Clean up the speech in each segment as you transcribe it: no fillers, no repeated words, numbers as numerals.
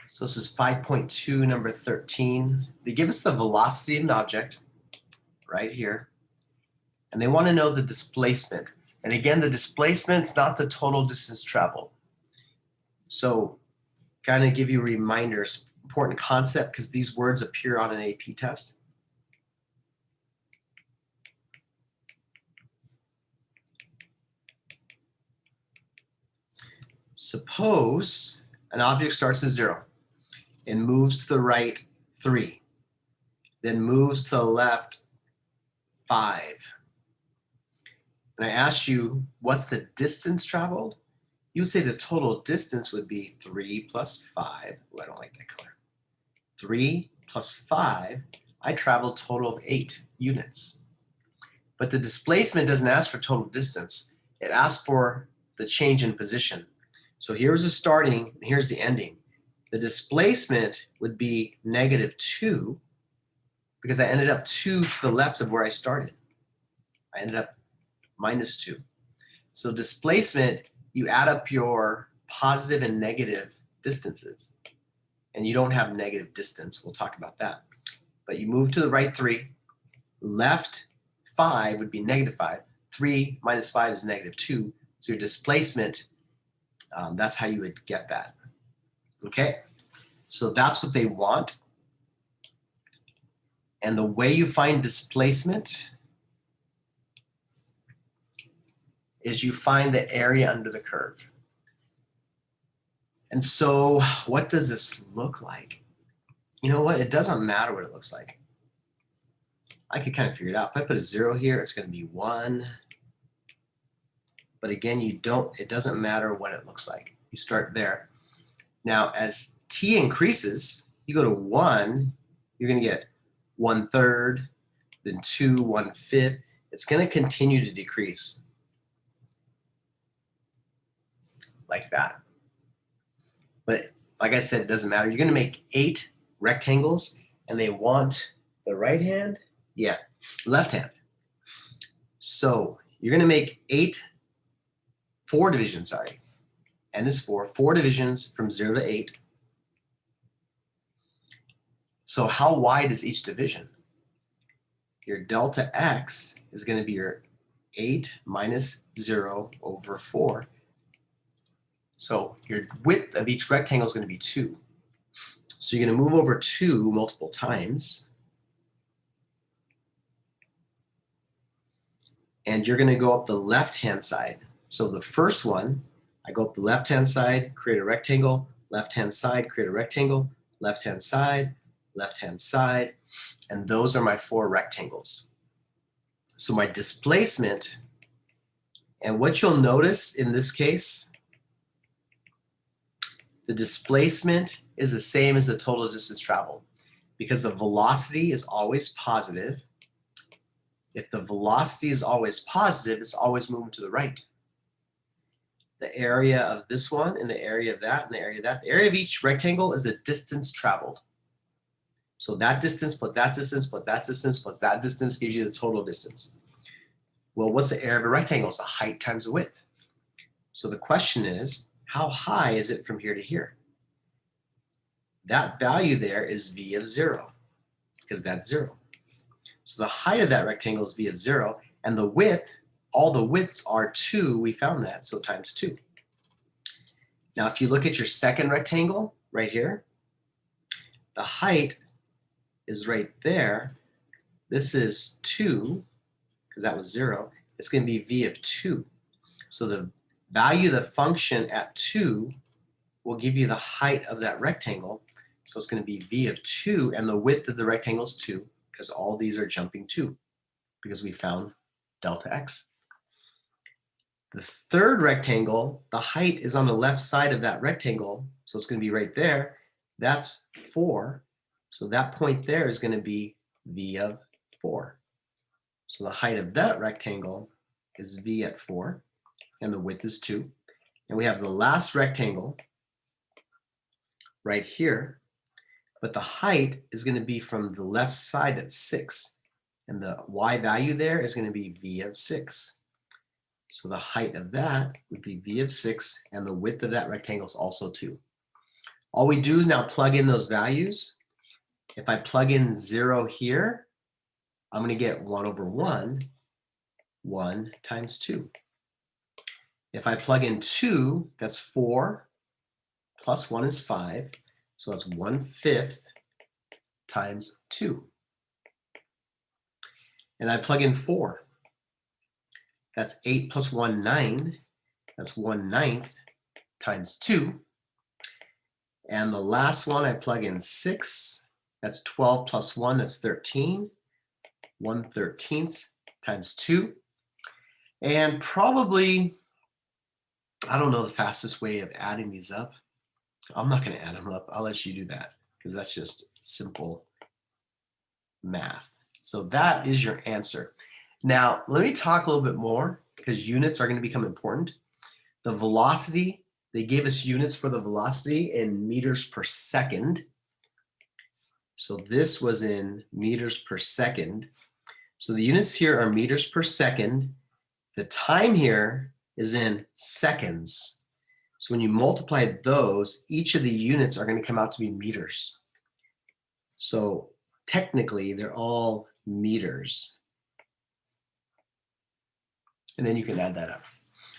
So this is 5.2, number 13. They give us the velocity of an object right here, and they want to know the displacement. And again, the displacement is not the total distance traveled. So kind of give you reminders, important concept, because these words appear on an AP test. Suppose an object starts at 0 and moves to the right 3, then moves to the left 5. And I asked you, what's the distance traveled? You would say the total distance would be 3 plus 5. Oh, I don't like that color. 3 plus 5, I traveled a total of 8 units. But the displacement doesn't ask for total distance. It asks for the change in position. So here's the starting, and here's the ending. The displacement would be -2 because I ended up 2 to the left of where I started. I ended up -2. So displacement, you add up your positive and negative distances. And you don't have negative distance. We'll talk about that. But you move to the right 3. Left 5 would be -5. 3 minus 5 is -2. So your displacement, that's how you would get that. Okay? So that's what they want. And the way you find displacement is you find the area under the curve. And so what does this look like? You know what? It doesn't matter what it looks like. I could kind of figure it out. If I put a 0 here, it's going to be 1. But again, it doesn't matter what it looks like. You start there. Now, as t increases, you go to 1, you're going to get 1/3, then 2, 1/5. It's going to continue to decrease. Like that. But like I said, it doesn't matter. You're going to make 8 rectangles, and they want the right hand? Yeah, left hand. So you're going to make 4 divisions, sorry. N is 4 divisions from 0 to 8. So how wide is each division? Your delta x is going to be your 8 minus 0 over 4. So your width of each rectangle is going to be 2. So you're going to move over 2 multiple times. And you're going to go up the left-hand side. So the first one, I go up the left-hand side, create a rectangle, left-hand side, create a rectangle, left-hand side, left-hand side. And those are my 4 rectangles. So my displacement, and what you'll notice in this case, the displacement is the same as the total distance traveled because the velocity is always positive. If the velocity is always positive, it's always moving to the right. The area of this one and the area of that and the area of that. The area of each rectangle is the distance traveled. So that distance plus that distance plus that distance plus that distance gives you the total distance. Well, what's the area of a rectangle? It's the height times the width. So the question is, how high is it from here to here? That value there is v of 0 because that's 0. So the height of that rectangle is v of 0, and the width, all the widths are 2. We found that, so times 2. Now, if you look at your second rectangle right here, the height is right there. This is 2, because that was 0. It's going to be v of 2. So the value of the function at 2 will give you the height of that rectangle. So it's going to be v of 2, and the width of the rectangle is 2, because all these are jumping 2, because we found delta x. The third rectangle, the height is on the left side of that rectangle, so it's going to be right there. That's 4. So that point there is going to be v of 4. So the height of that rectangle is v at 4, and the width is 2. And we have the last rectangle right here, but the height is going to be from the left side at 6, and the y value there is going to be v of 6. So the height of that would be v of 6, and the width of that rectangle is also 2. All we do is now plug in those values. If I plug in 0 here, I'm going to get 1 over 1, 1 times 2. If I plug in 2, that's 4, plus 1 is 5, so that's 1/5 times 2. And I plug in 4. That's 8 plus 1, 9. That's 1/9 times 2. And the last one, I plug in 6. That's 12 plus 1, that's 13. 1/13 times 2. And probably, I don't know the fastest way of adding these up. I'm not going to add them up. I'll let you do that because that's just simple math. So that is your answer. Now, let me talk a little bit more because units are going to become important. The velocity, they gave us units for the velocity in meters per second. So this was in meters per second. So the units here are meters per second. The time here is in seconds. So when you multiply those, each of the units are going to come out to be meters. So technically, they're all meters. And then you can add that up.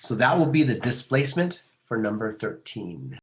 So that will be the displacement for number 13.